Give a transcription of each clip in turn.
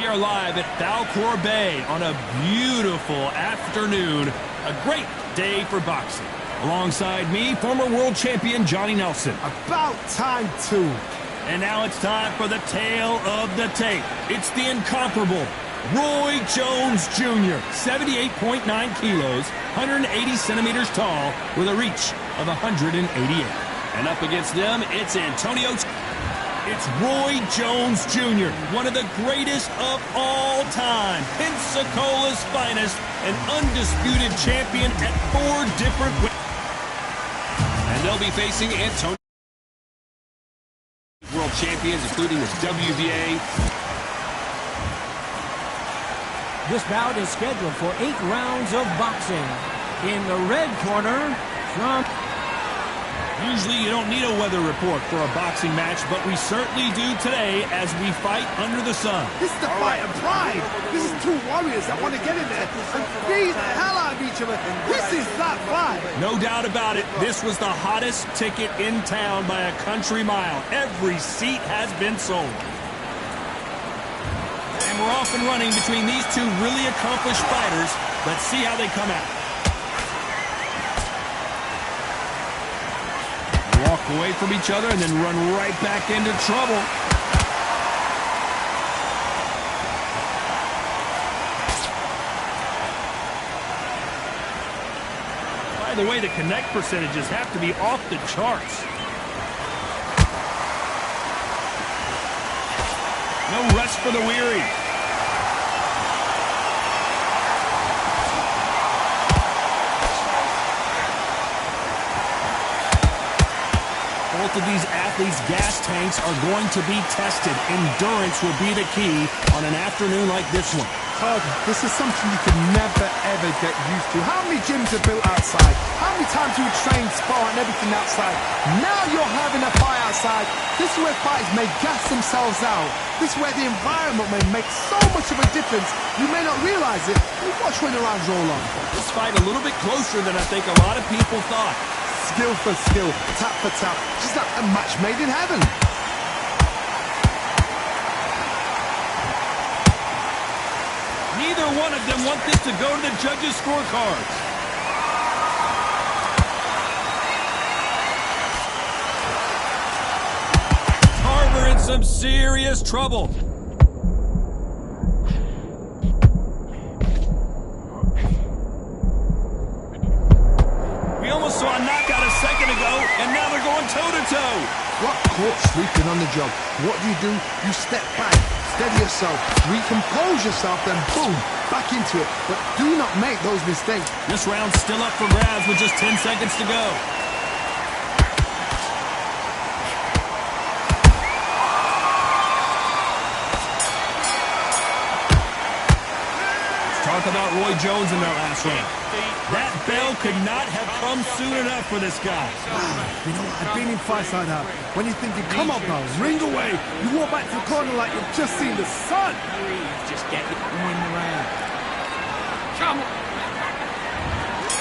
We are live at Falcor Bay on a beautiful afternoon. A great day for boxing. Alongside me, former world champion Johnny Nelson. About time, too. And now it's time for the tale of the tape. It's the incomparable Roy Jones Jr., 78.9 kilos, 180 centimeters tall, with a reach of 188. And up against them, it's Antonio. It's Roy Jones Jr., one of the greatest of all time, Pensacola's finest, an undisputed champion at 4 different weight. And they'll be facing Antonio. World champions, including his WBA. This bout is scheduled for 8 rounds of boxing. In the red corner, from... Usually you don't need a weather report for a boxing match, but we certainly do today as we fight under the sun. This is the fight of pride. This is 2 warriors that want to get in there and beat the hell out of each other. This is that fight. No doubt about it, this was the hottest ticket in town by a country mile. Every seat has been sold. And we're off and running between these 2 really accomplished fighters. Let's see how they come out. Walk away from each other and then run right back into trouble. By the way, the connect percentages have to be off the charts. No rest for the weary. Both of these athletes' gas tanks are going to be tested. Endurance will be the key on an afternoon like this one. Todd, this is something you can never, ever get used to. How many gyms are built outside? How many times do you train, spar, and everything outside? Now you're having a fight outside. This is where fighters may gas themselves out. This is where the environment may make so much of a difference. You may not realize it, but watch when the rounds roll on. This fight a little bit closer than I think a lot of people thought. Skill for skill, tap for tap, just like a match made in heaven. Neither one of them want this to go to the judges' scorecards. Tarver in some serious trouble. We almost saw a knockout a second ago, and now they're going toe-to-toe. Got caught sleeping on the job. What do? You step back, steady yourself, recompose yourself, then boom, back into it. But do not make those mistakes. This round's still up for grabs with just 10 seconds to go. Let's talk about Roy Jones in that last round. That bell could not have come soon enough for this guy. You know, I've been in fights like that. When you're thinking, come on, pal, ring away. You walk back to the corner like you've just seen the sun. Just get it in the round. Come on.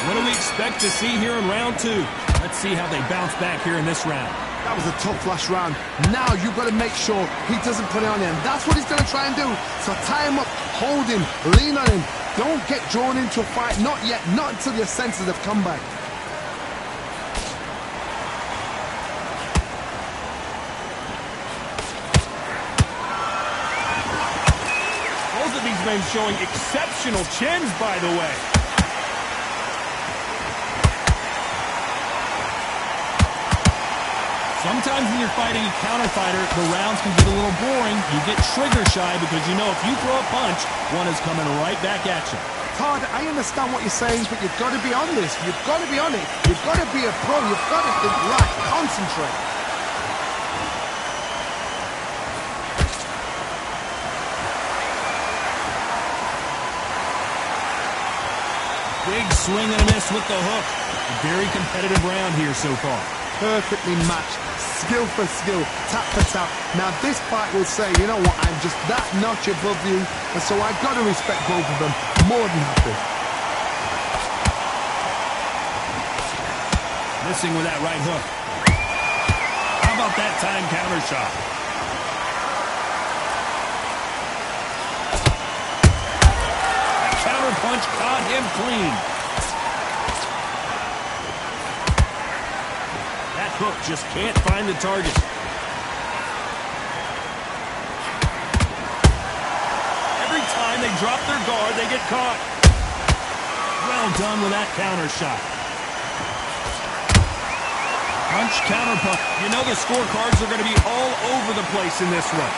What do we expect to see here in round 2? Let's see how they bounce back here in this round. That was a tough last round. Now you've got to make sure he doesn't put it on him. That's what he's going to try and do. So tie him up, hold him, lean on him. Don't get drawn into a fight. Not yet. Not until your senses have come back. Both of these men showing exceptional chins, by the way. Sometimes when you're fighting a counter fighter, the rounds can get a little boring. You get trigger shy because you know if you throw a punch, one is coming right back at you. Todd, I understand what you're saying, but you've got to be on this. You've got to be on it. You've got to be a pro. You've got to think right. Concentrate. Big swing and a miss with the hook. A very competitive round here so far. Perfectly matched. Skill for skill, tap for tap. Now this fight will say, you know what, I'm just that notch above you, and so I've got to respect both of them. More than happy. Missing with that right hook. How about that time counter shot? punch caught him clean. That hook just can't find the target. Every time they drop their guard, they get caught. Well done with that counter shot. Punch, counter punch. You know the scorecards are going to be all over the place in this one.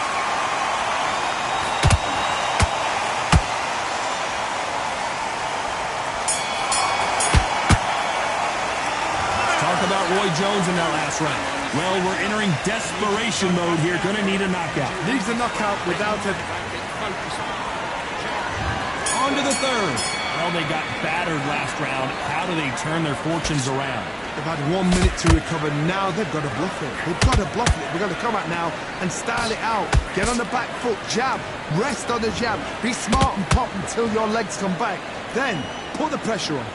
Let's talk about Roy Jones in that last round. Well, we're entering desperation mode here. Going to need a knockout. Needs a knockout without a... On to the third. Well, they got battered last round. How do they turn their fortunes around? They've had 1 minute to recover. Now they've got to bluff it. They've got to bluff it. We've got to come out now and style it out. Get on the back foot, jab, rest on the jab. Be smart and pop until your legs come back. Then put the pressure on.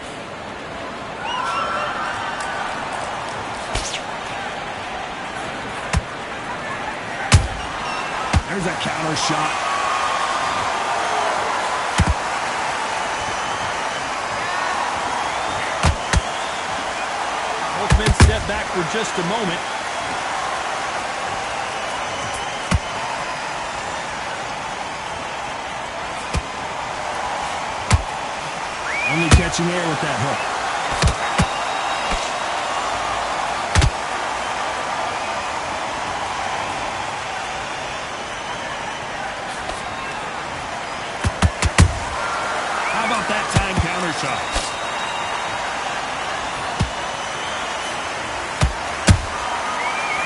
There's a counter shot. Both men step back for just a moment. Only catching air with that hook. How about that time counter shot?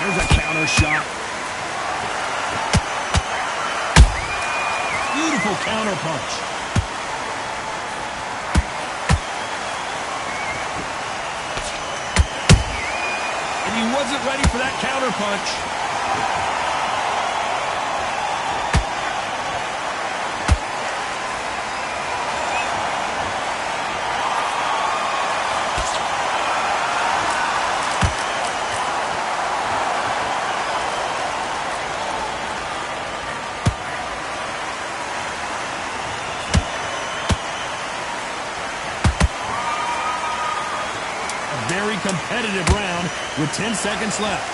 There's a counter shot. Beautiful counter punch. And he wasn't ready for that counter punch. Very competitive round with 10 seconds left.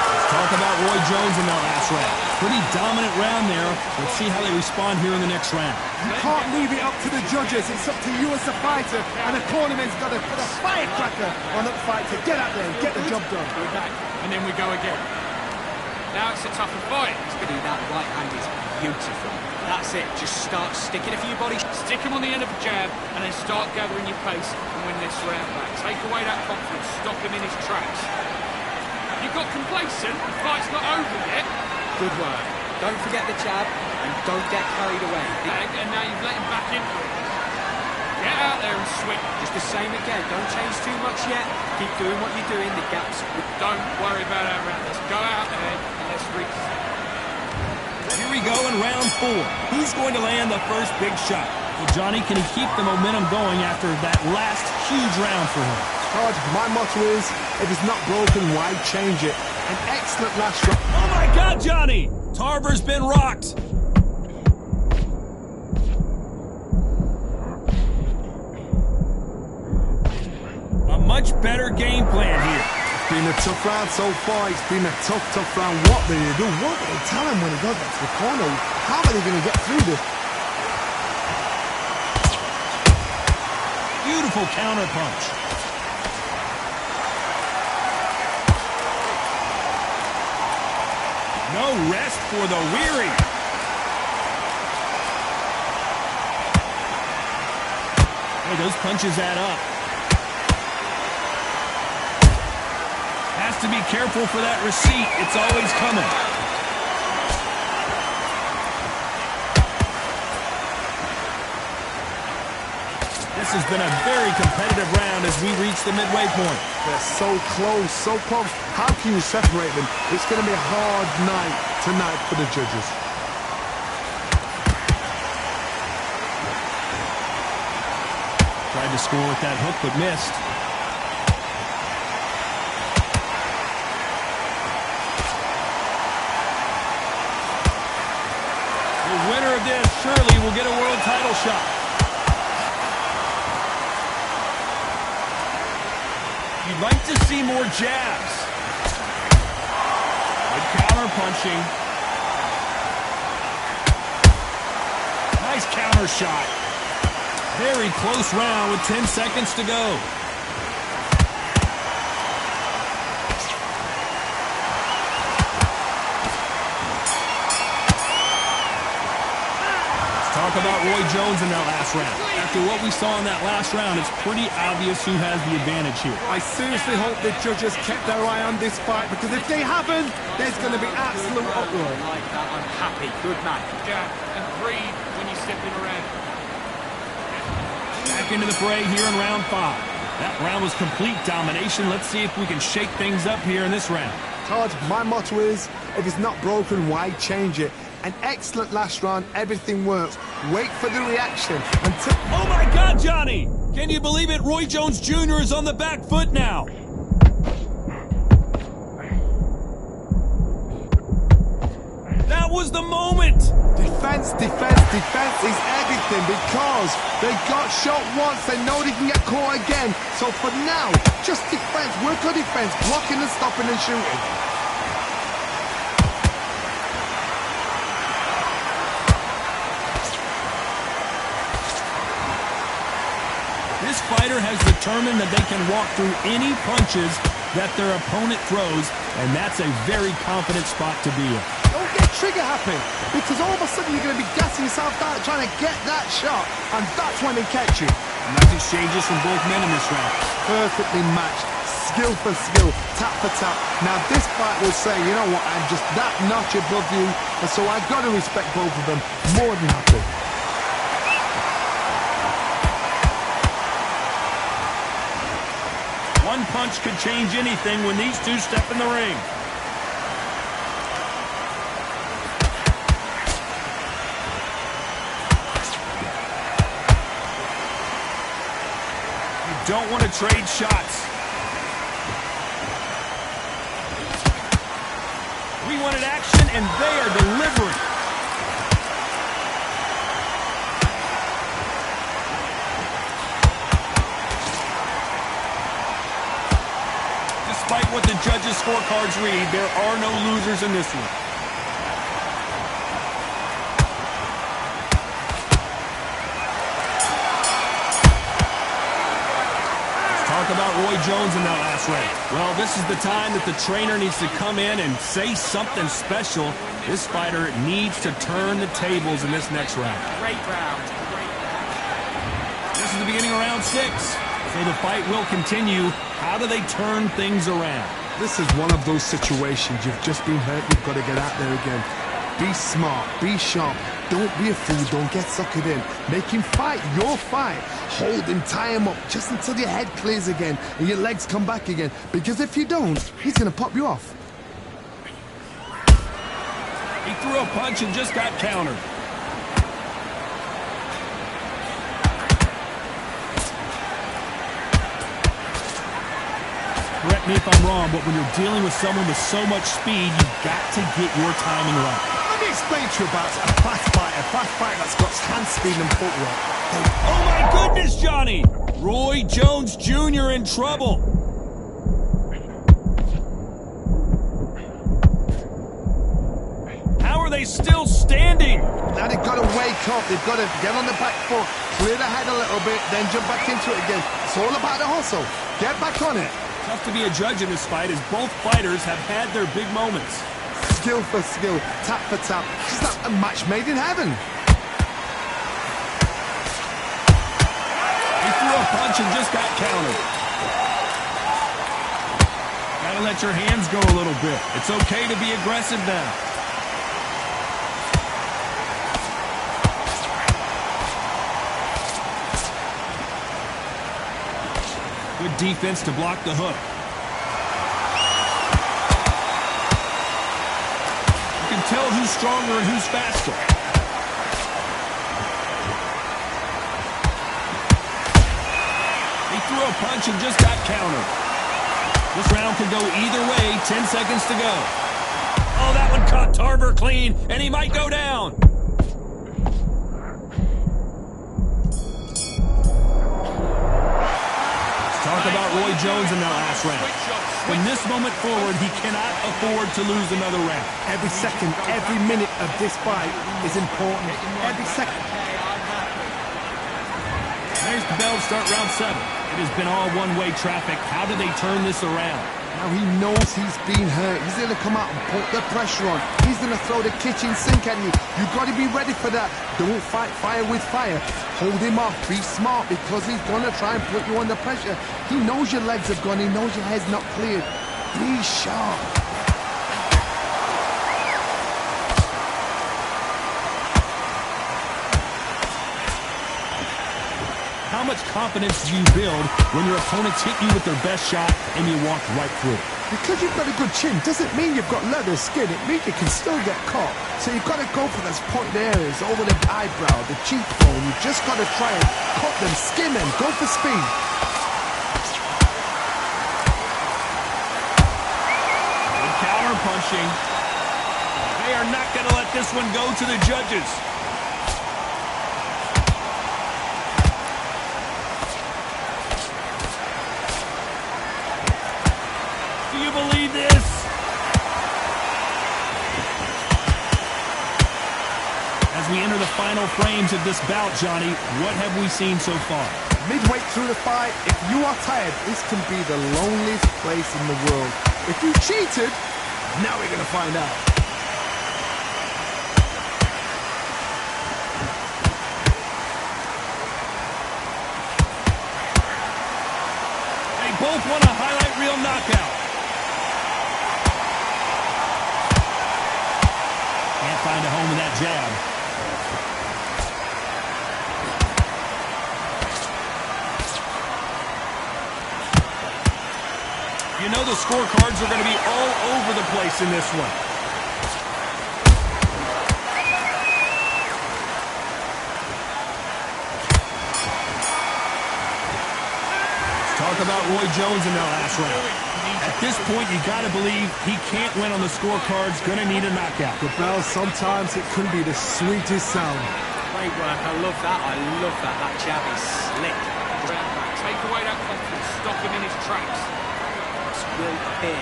Let's talk about Roy Jones in that last round. Pretty dominant round there. Let's see how they respond here in the next round. You can't leave it up to the judges. It's up to you as a fighter. And the cornerman's got to put a firecracker on that fight to get out there and get the job done. We're back, and then we go again. Now it's a tougher fight. That right hand is beautiful. That's it. Just start sticking a few bodies. Stick him on the end of a jab, and then start gathering your pace and win this round back. Take away that confidence. Stop him in his tracks. You got complacent. The fight's not over yet. Good work. Don't forget the jab, and don't get carried away. And now you've let him back into it. Get out there and swing. Just the same again. Don't change too much yet. Keep doing what you're doing. The gaps. Don't worry about our round. Let's go out there and let's reach. Here we go in round 4. Who's going to land the first big shot? Well, Johnny, can he keep the momentum going after that last huge round for him? Todd, my motto is, if it's not broken, why change it? An excellent last round. Oh my God, Johnny! Tarver's been rocked. A much better game plan here. It's been a tough round so far. It's been a tough round. What do they do? What do they tell him when he goes back to the corner? How are they going to get through this? Beautiful counter punch. No rest for the weary. Hey, those punches add up. Has to be careful for that receipt. It's always coming. This has been a very competitive round as we reach the midway point. They're so close, so close. How can you separate them? It's going to be a hard night tonight for the judges. Tried to score with that hook, but missed. surely will get a world title shot. You'd like to see more jabs. Good counter punching. Nice counter shot. Very close round with 10 seconds to go. Talk about Roy Jones in that last round. After what we saw in that last round, it's pretty obvious who has the advantage here. I seriously hope the judges kept their eye on this fight, because if they haven't, there's going to be absolute uproar. I like that. I'm happy. Good man. Yeah, and breathe when you're stepping around. Back into the fray here in round 5. That round was complete domination. Let's see if we can shake things up here in this round. Todd, my motto is, if it's not broken, why change it? An excellent last round, everything works. Wait for the reaction until... Oh my God, Johnny! Can you believe it? Roy Jones Jr. is on the back foot now. That was the moment! Defense, defense, defense is everything, because they got shot once, they know they can get caught again. So for now, just defense, work on defense, blocking and stopping and shooting. This fighter has determined that they can walk through any punches that their opponent throws, and that's a very confident spot to be in. Don't get trigger happy, because all of a sudden you're going to be gassing yourself out trying to get that shot, and that's when they catch you. Nice exchanges from both men in this round. Perfectly matched, skill for skill, tap for tap. Now this fight will say, you know what, I'm just that notch above you, and so I've got to respect both of them more than happy. One punch could change anything when these two step in the ring. You don't want to trade shots. We wanted action, and they are delivering. Despite what the judges' scorecards read, there are no losers in this one. Let's talk about Roy Jones in that last round. Well, this is the time that the trainer needs to come in and say something special. This fighter needs to turn the tables in this next round. Great round. This is the beginning of round 6. So the fight will continue. How do they turn things around? This is one of those situations. You've just been hurt, you've got to get out there again. Be smart, be sharp. Don't be a fool, don't get suckered in. Make him fight your fight. Hold him, tie him up, just until your head clears again and your legs come back again. Because if you don't, he's going to pop you off. He threw a punch and just got countered. Correct me if I'm wrong, but when you're dealing with someone with so much speed, you've got to get your timing right. Let me explain to you about a fast fighter that's got hand speed and footwork. Oh my goodness, Johnny! Roy Jones Jr. in trouble. How are they still standing? Now they've got to wake up, they've got to get on the back foot, clear the head a little bit, then jump back into it again. It's all about the hustle. Get back on it. Tough to be a judge in this fight, as both fighters have had their big moments. Skill for skill, tap for tap. It's not a match made in heaven. He threw a punch and just got countered. Gotta let your hands go a little bit. It's okay to be aggressive now. Good defense to block the hook. You can tell who's stronger and who's faster. He threw a punch and just got countered. This round could go either way. 10 seconds to go. Oh, that one caught Tarver clean, and he might go down. Jones in that last round. From this moment forward, he cannot afford to lose another round. Every second, every minute of this fight is important. Every second. There's the bell to start round 7. It has been all one-way traffic. How do they turn this around? Now he knows he's been hurt. He's going to come out and put the pressure on. He's going to throw the kitchen sink at you. You've got to be ready for that. Don't fight fire with fire. Hold him off. Be smart because he's going to try and put you under pressure. He knows your legs have gone. He knows your head's not cleared. Be sharp. How much confidence do you build when your opponents hit you with their best shot and you walk right through it? Because you've got a good chin doesn't mean you've got leather skin. It means you can still get caught. So you've got to go for those pointed areas over the eyebrow, the cheekbone. You've just got to try and cut them, skin them, go for speed. Good counter punching. They are not going to let this one go to the judges. Do you believe this? As we enter the final frames of this bout, Johnny, what have we seen so far? Midway through the fight, if you are tired, this can be the loneliest place in the world. If you cheated, now we're going to find out. They both want a highlight reel knockout. Can't find a home with that jab. You know the scorecards are going to be all over the place in this one. Let's talk about Roy Jones in that last round. At this point, you got to believe he can't win on the scorecards. Going to need a knockout. The bell, sometimes it can be the sweetest sound. Great work. I love that. I love that. That jab is slick. Take away that confidence. Stop him in his tracks. Will appear.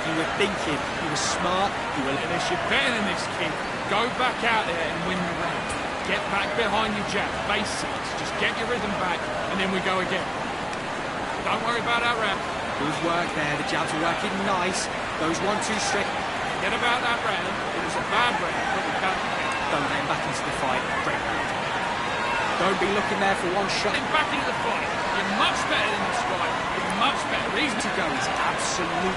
You were thinking, you were smart, you were... And if you're better than this kid, go back out there and win the round. Get back behind your jab. Basics. Just get your rhythm back, and then we go again. Don't worry about that round. Good work there. The jabs are working nice. Those 1-2 straight. Forget about that round. It was a bad round, but we can't. Don't let him back into the fight. Great round. Don't be looking there for one shot. Get him back into the fight. You're much better than this fight. You're much better. Reason to go. He's absolutely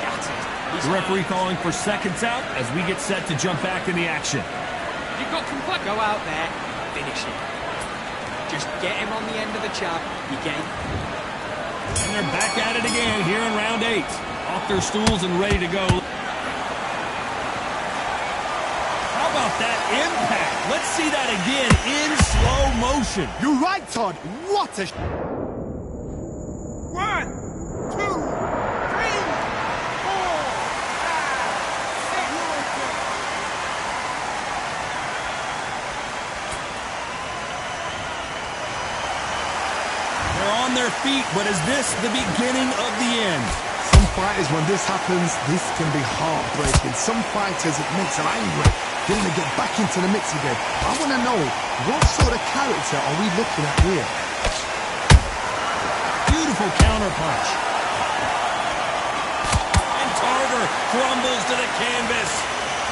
shattered. The referee calling for seconds out as we get set to jump back in the action. You've got complete. Go out there, finish him. Just get him on the end of the jab. You get him. And they're back at it again here in round 8. Off their stools and ready to go. How about that impact? Let's see that again in slow motion. You're right, Todd. What a... 1, 2, 3, 4, 5, 6. They're on their feet, but is this the beginning of the end? Some fighters, when this happens, this can be heartbreaking. Some fighters, it makes them angry. They want to get back into the mix again. I want to know, what sort of character are we looking at here? Beautiful counter punch. And Tarver crumbles to the canvas.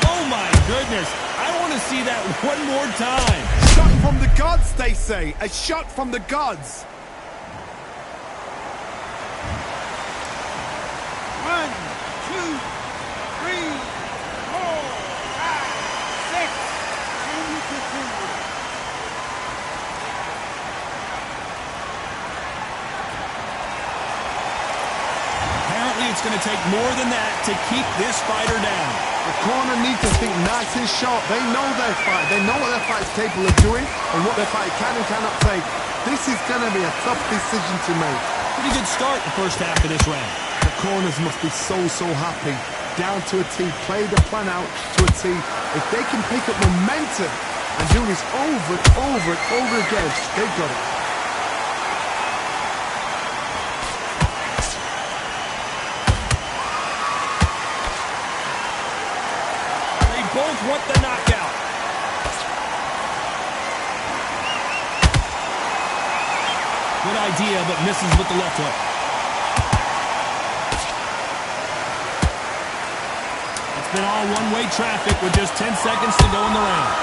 Oh my goodness. I want to see that one more time. Shot from the gods, they say. A shot from the gods. 1, 2, 3, 4, 5, 6. Apparently it's going to take more than that to keep this fighter down. The corner needs to think nice and sharp. They know their fight. They know what their fight's capable of doing and what their fight can and cannot take. This is going to be a tough decision to make. Pretty good start the first half of this round. The corners must be so happy. Down to a T. Play the plan out to a T. If they can pick up momentum and do this over and over and over again, they've got it. Good idea, but misses with the left hook. It's been all one-way traffic with just 10 seconds to go in the round.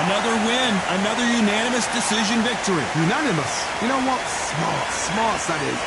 Another win, another unanimous decision victory. Unanimous? You know what? Smart that is.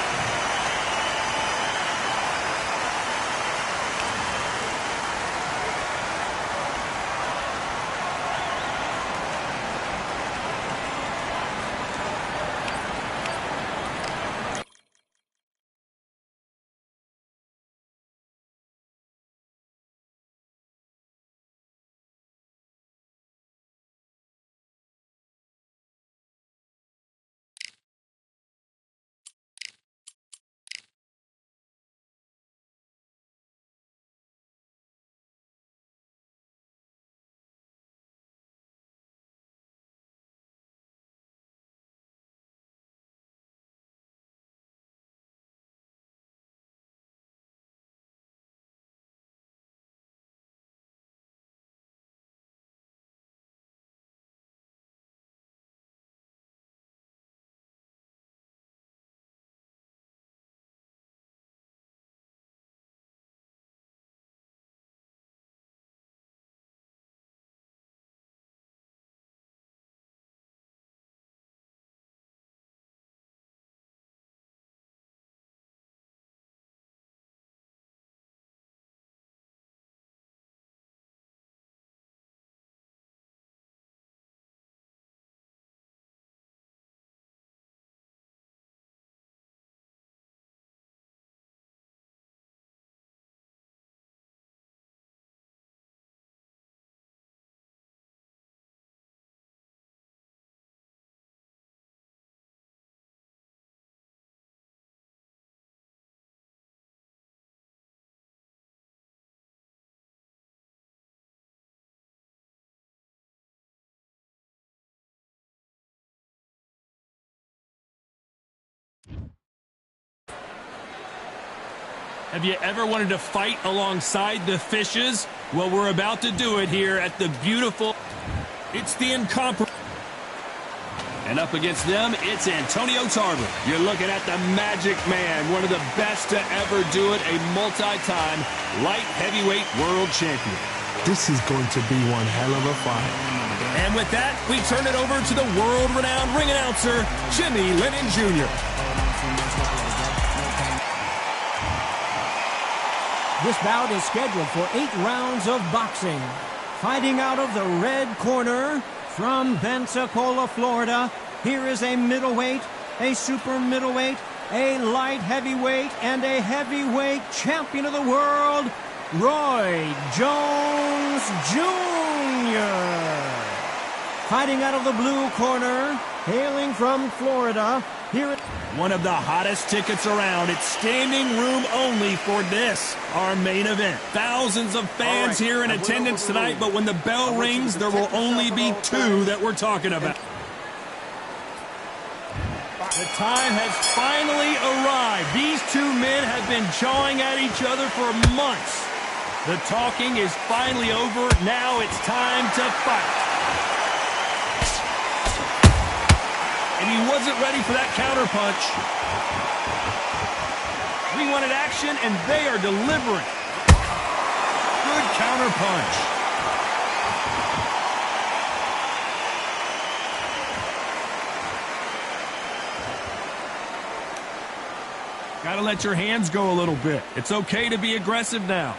Have you ever wanted to fight alongside the fishes? Well, we're about to do it here at the beautiful... It's the incomparable... And up against them, it's Antonio Tarver. You're looking at the Magic Man, one of the best to ever do it, a multi-time light heavyweight world champion. This is going to be one hell of a fight. And with that, we turn it over to the world-renowned ring announcer, Jimmy Lennon Jr. This bout is scheduled for 8 rounds of boxing. Fighting out of the red corner from Pensacola, Florida, here is a middleweight, a super middleweight, a light heavyweight, and a heavyweight champion of the world, Roy Jones Jr. Fighting out of the blue corner, hailing from Florida, here at one of the hottest tickets around. It's standing room only for this, our main event. Thousands of fans here in attendance tonight, but when the bell rings, there will only be 2 that we're talking about. The time has finally arrived. These 2 men have been jawing at each other for months. The talking is finally over. Now it's time to fight. And he wasn't ready for that counterpunch. We wanted action, and they are delivering. Good counterpunch. Gotta let your hands go a little bit. It's okay to be aggressive now.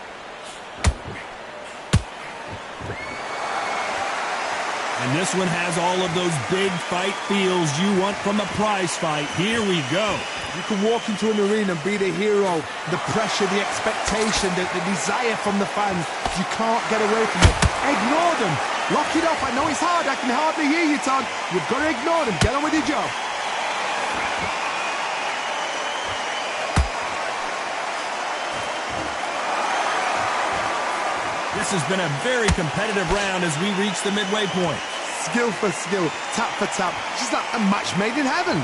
And this one has all of those big fight feels you want from a prize fight. Here we go. You can walk into an arena and be the hero. The pressure, the expectation, the desire from the fans. You can't get away from it. Ignore them. Lock it up. I know it's hard. I can hardly hear you, Todd. You've got to ignore them. Get on with your job. This has been a very competitive round as we reach the midway point. Skill for skill, tap for tap. Just like a match made in heaven.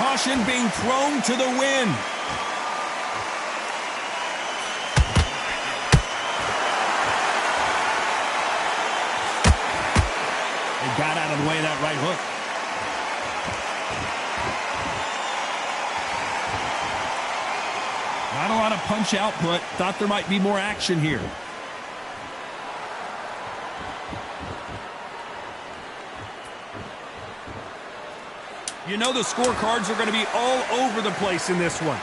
Caution being thrown to the wind. They got out of the way of that right hook. Not a lot of punch output. Thought there might be more action here. You know the scorecards are going to be all over the place in this one.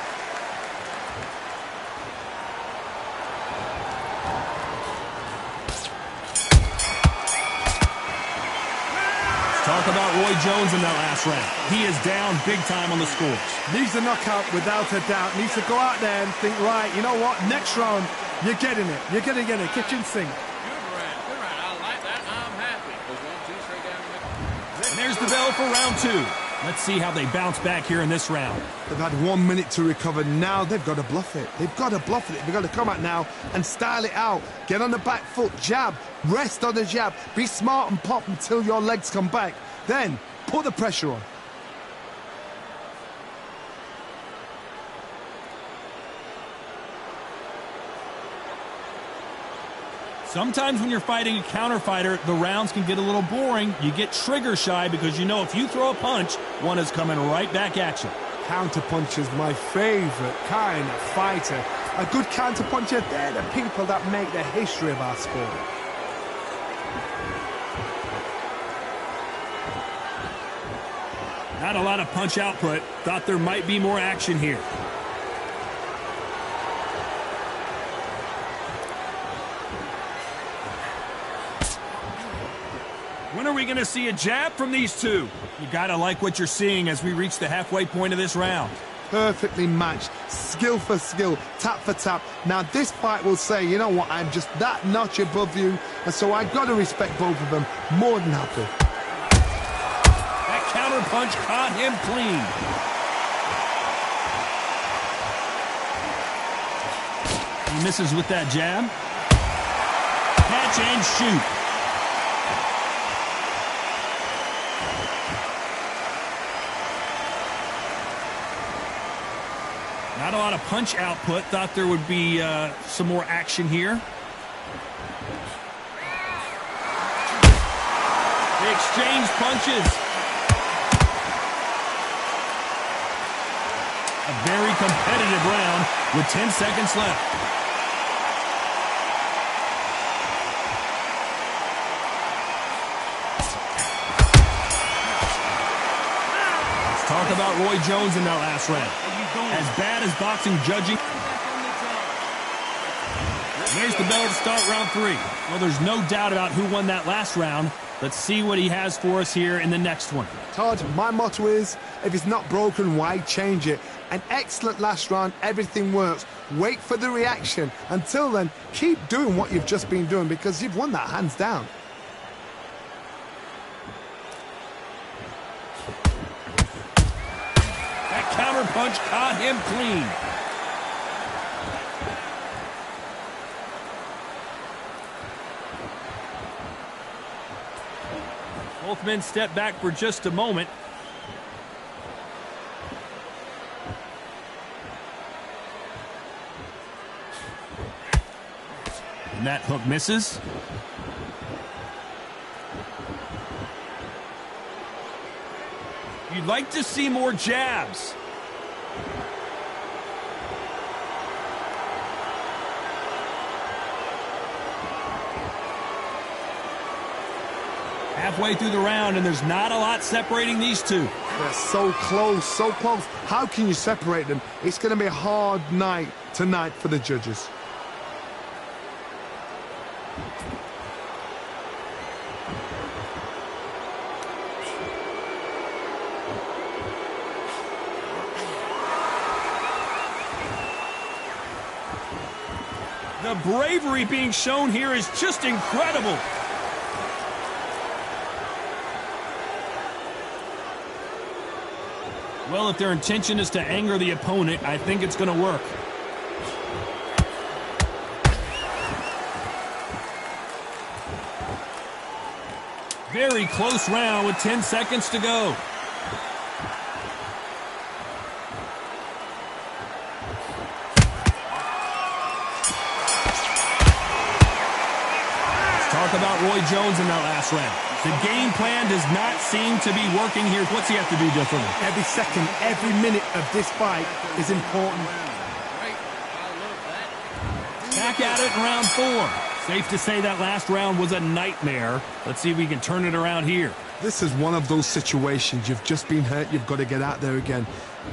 Talk about Roy Jones in that last round. He is down big time on the scores. Needs a knockout without a doubt. Needs to go out there and think, right, you know what, next round, you're getting it. You're going to get it. Kitchen sink. Good round. Good round. I like that. I'm happy. There's 1, 2, straight down the middle. And there's the bell for round 2. Let's see how they bounce back here in this round. They've had 1 minute to recover. Now they've got to bluff it. They've got to bluff it. They've got to come out now and style it out. Get on the back foot, jab, rest on the jab. Be smart and pop until your legs come back. Then put the pressure on. Sometimes when you're fighting a counter fighter, the rounds can get a little boring. You get trigger shy because you know if you throw a punch, one is coming right back at you. Counter puncher's my favorite kind of fighter. A good counter puncher, they're the people that make the history of our sport. Not a lot of punch output. Thought there might be more action here. When are we going to see a jab from these two? You got to like what you're seeing as we reach the halfway point of this round. Perfectly matched, skill for skill, tap for tap. Now this fight will say, you know what, I'm just that notch above you, and so I've got to respect both of them. More than happy. That counter punch caught him clean. He misses with that jab. Catch and shoot. Not a lot of punch output. Thought there would be some more action here. They exchange punches. A very competitive round with 10 seconds left. Let's talk about Roy Jones in that last round. As bad as boxing judging. There's the bell to start round 3. Well, there's no doubt about who won that last round. Let's see what he has for us here in the next one. Todd, my motto is, if it's not broken, why change it? An excellent last round, everything works. Wait for the reaction. Until then, keep doing what you've just been doing because you've won that hands down. That counter punch caught him clean. Both men step back for just a moment. And that hook misses. You'd like to see more jabs. Halfway through the round, and there's not a lot separating these two. They're so close, so close. How can you separate them? It's going to be a hard night tonight for the judges. The bravery being shown here is just incredible. Well, if their intention is to anger the opponent, I think it's going to work. Very close round with 10 seconds to go. Talk about Roy Jones in that last round. The game plan does not seem to be working here. What's he have to do differently? Every second, every minute of this fight is important. Back at it in round 4. Safe to say that last round was a nightmare. Let's see if we can turn it around here. This is one of those situations. You've just been hurt. You've got to get out there again.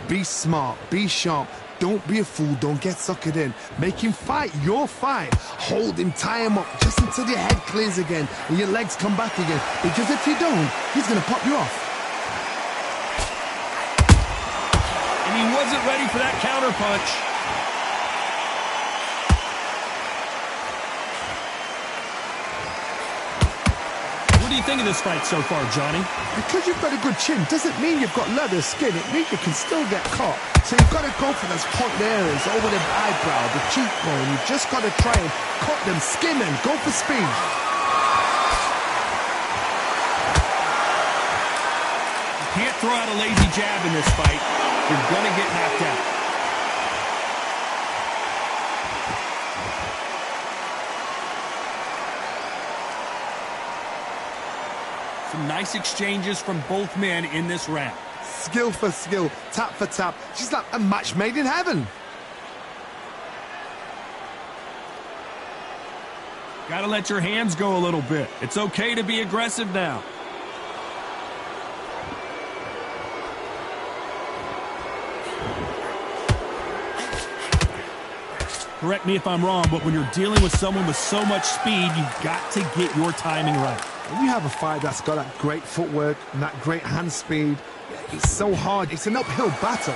Be smart. Be sharp. Don't be a fool. Don't get suckered in. Make him fight your fight. Hold him, tie him up just until your head clears again and your legs come back again. Because if you don't, he's going to pop you off. And he wasn't ready for that counter punch. What do you think of this fight so far, Johnny? Because you've got a good chin doesn't mean you've got leather skin. It means you can still get caught. So you've got to go for those point areas over the eyebrow, the cheekbone. You've just got to try and cut them, skim them, go for speed. You can't throw out a lazy jab in this fight. You're going to get knocked out. Some nice exchanges from both men in this round. Skill for skill, tap for tap. She's like a match made in heaven. Gotta let your hands go a little bit. It's okay to be aggressive now. Correct me if I'm wrong, but when you're dealing with someone with so much speed, you've got to get your timing right. When you have a fight that's got that great footwork and that great hand speed, it's so hard. It's an uphill battle.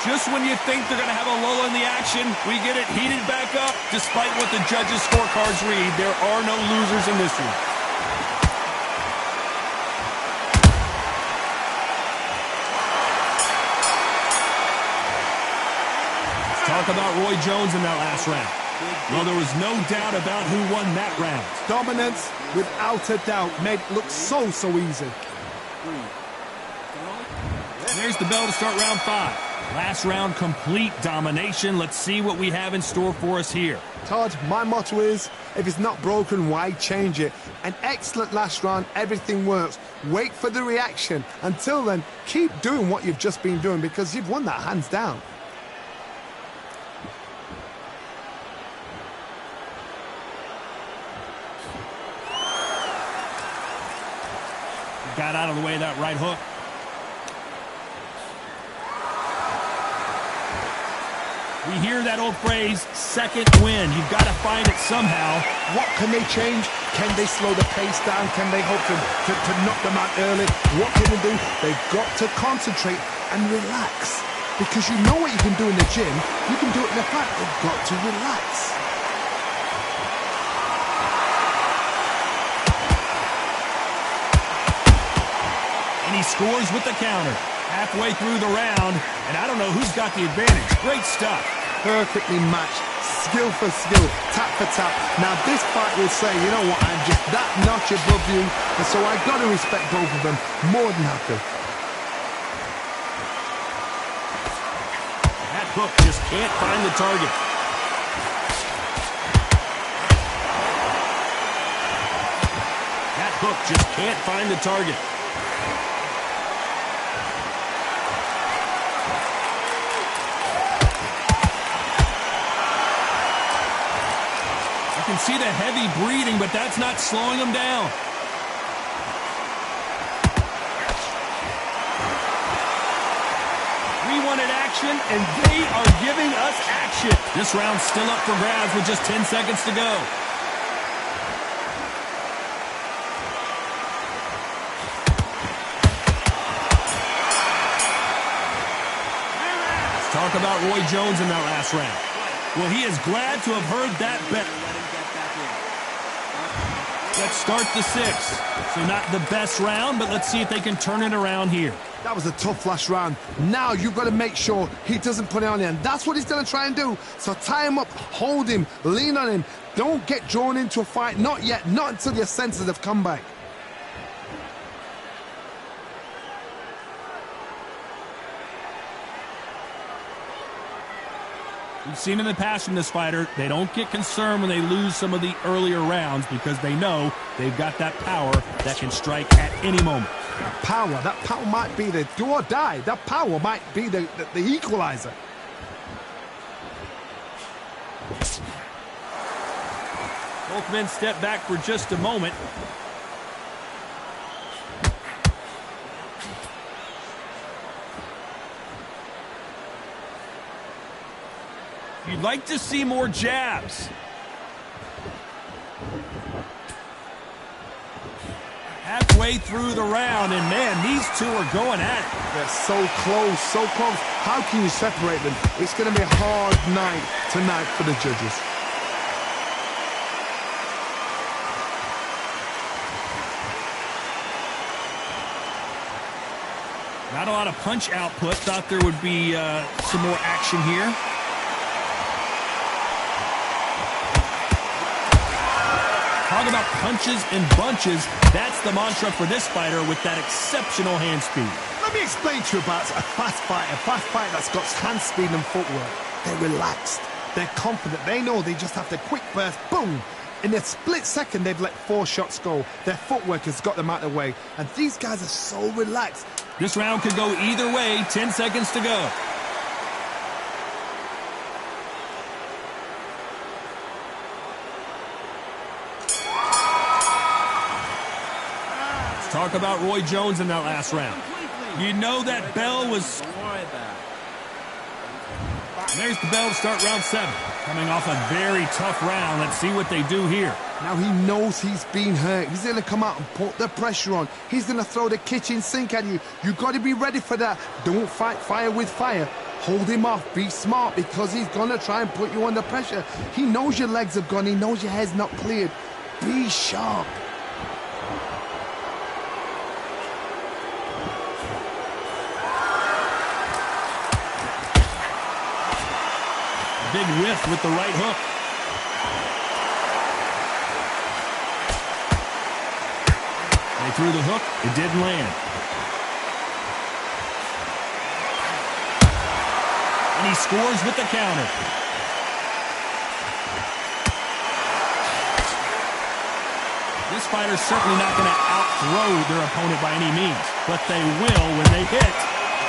Just when you think they're going to have a lull in the action, we get it heated back up. Despite what the judges' scorecards read, there are no losers in this one. Talk about Roy Jones in that last round. Well, there was no doubt about who won that round. Dominance, without a doubt, made it look so easy. There's the bell to start round 5. Last round, complete domination. Let's see what we have in store for us here. Todd, my motto is, if it's not broken, why change it? An excellent last round, everything works. Wait for the reaction. Until then, keep doing what you've just been doing because you've won that hands down. Got out of the way of that right hook. We hear that old phrase, second win. You've got to find it somehow. What can they change? Can they slow the pace down? Can they hope to knock them out early? What can they do? They've got to concentrate and relax. Because you know what you can do in the gym. You can do it in the fight. They've got to relax. And he scores with the counter. Halfway through the round, and I don't know who's got the advantage. Great stuff. Perfectly matched. Skill for skill. Tap for tap. Now this fight will say, you know what, I'm just that notch above you, and so I've got to respect both of them more than happy. That hook just can't find the target. That hook just can't find the target. You can see the heavy breathing, but that's not slowing him down. We wanted action, and they are giving us action. This round's still up for grabs with just 10 seconds to go. Let's talk about Roy Jones in that last round. Well, he is glad to have heard that bet. Let's start the 6th. So not the best round, but let's see if they can turn it around here. That was a tough last round. Now you've got to make sure he doesn't put it on you, and that's what he's going to try and do. So tie him up, hold him, lean on him. Don't get drawn into a fight. Not yet. Not until your senses have come back. We've seen in the past from this fighter, they don't get concerned when they lose some of the earlier rounds because they know they've got that power that can strike at any moment. That power might be the do or die. That power might be the equalizer. Both men step back for just a moment. You'd like to see more jabs. Halfway through the round, and man, these two are going at it. They're so close, so close. How can you separate them? It's going to be a hard night tonight for the judges. Not a lot of punch output. Thought there would be some more action here. Talk about punches and bunches. That's the mantra for this fighter with that exceptional hand speed. Let me explain to you about a fast fighter that's got hand speed and footwork. They're relaxed. They're confident. They know they just have to quick burst, boom. In a split second, they've let 4 shots go. Their footwork has got them out of the way. And these guys are so relaxed. This round could go either way. 10 seconds to go. Let's talk about Roy Jones in that last round. You know that bell was... There's the bell to start round 7. Coming off a very tough round. Let's see what they do here. Now he knows he's been hurt. He's going to come out and put the pressure on. He's going to throw the kitchen sink at you. You've got to be ready for that. Don't fight fire with fire. Hold him off. Be smart because he's going to try and put you under pressure. He knows your legs have gone. He knows your head's not cleared. Be sharp. Big whiff with the right hook. They threw the hook. It didn't land. And he scores with the counter. This fighter's certainly not going to outthrow their opponent by any means, but they will, when they hit,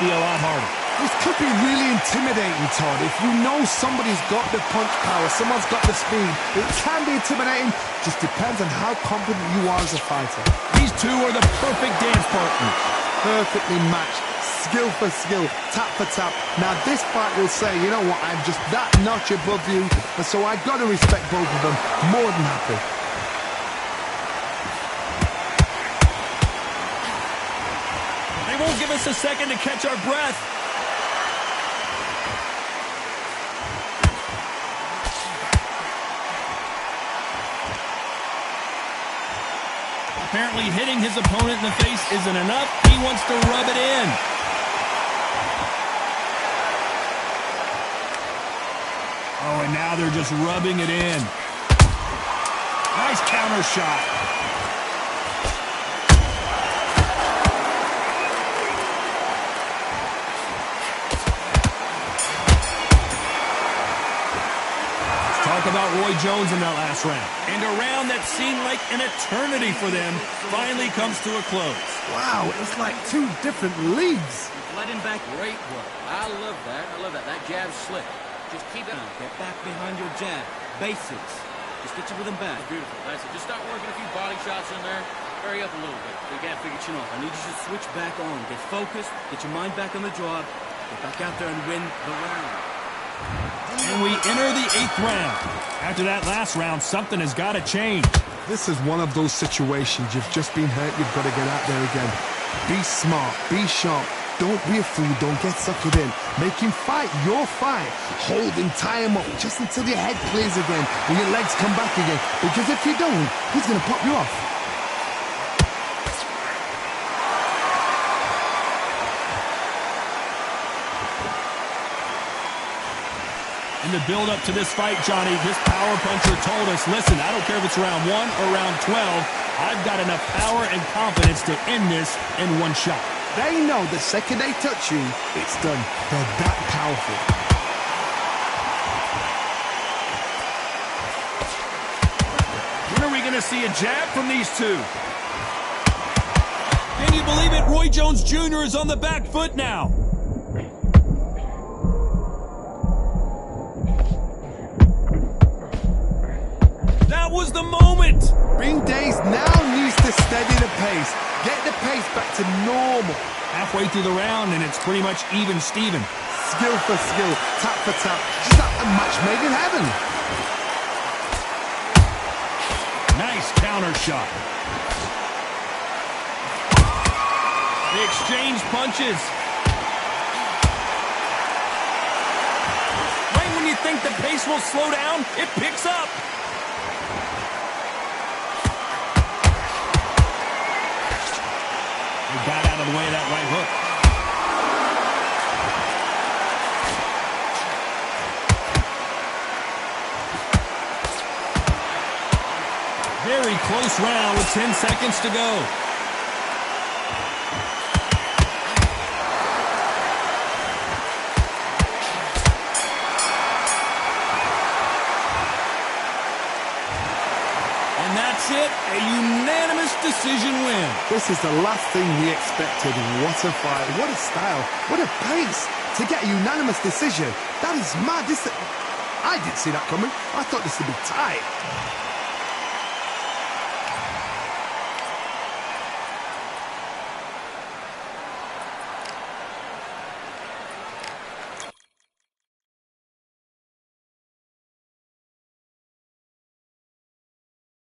be a lot harder. This could be really intimidating, Todd. If you know somebody's got the punch power, someone's got the speed, it can be intimidating. Just depends on how confident you are as a fighter. These two are the perfect dance partners. Perfectly matched. Skill for skill, tap for tap. Now this fight will say, you know what, I'm just that notch above you, and so I've got to respect both of them. More than happy. They won't give us a second to catch our breath. Apparently hitting his opponent in the face isn't enough. He wants to rub it in. Oh, and now they're just rubbing it in. Nice counter shot. Talk about Roy Jones in that last round. And a round that seemed like an eternity for them finally comes to a close. Wow, it's like 2 different leagues. Let him back. Great work. I love that. That jab's slick. Just keep it. Get back behind your jab. Basics. Just get your rhythm back. Beautiful. That's it. Just start working a few body shots in there. Hurry up a little bit. We can't figure you out. I need you to switch back on. Get focused. Get your mind back on the job. Get back out there and win the round. And we enter the 8th round. After that last round, something has got to change. This is one of those situations. You've just been hurt. You've got to get out there again. Be smart. Be sharp. Don't be a fool. Don't get suckered in. Make him fight your fight. Hold him, tie him up just until your head clears again and your legs come back again. Because if you don't, he's going to pop you off. In the build-up to this fight, Johnny, this power puncher told us, listen, I don't care if it's round 1 or round 12, I've got enough power and confidence to end this in one shot. They know the second they touch you, it's done. They're that powerful. to see a jab from these two. Can you believe it? Roy Jones Jr. is on the back foot now. That was the moment. Bing Days now needs to steady the pace. Get the pace back to normal. Halfway through the round, and it's pretty much even Steven. Skill for skill, tap for tap. Just like a match made in heaven. Nice counter shot. They exchange punches. Right when you think the pace will slow down, it picks up. He got out of the way of that right hook. Very close round with 10 seconds to go. And that's it, a unanimous decision win. This is the last thing we expected. What a fight, what a style, what a pace. To get a unanimous decision, that is mad. I didn't see that coming. I thought this would be tight.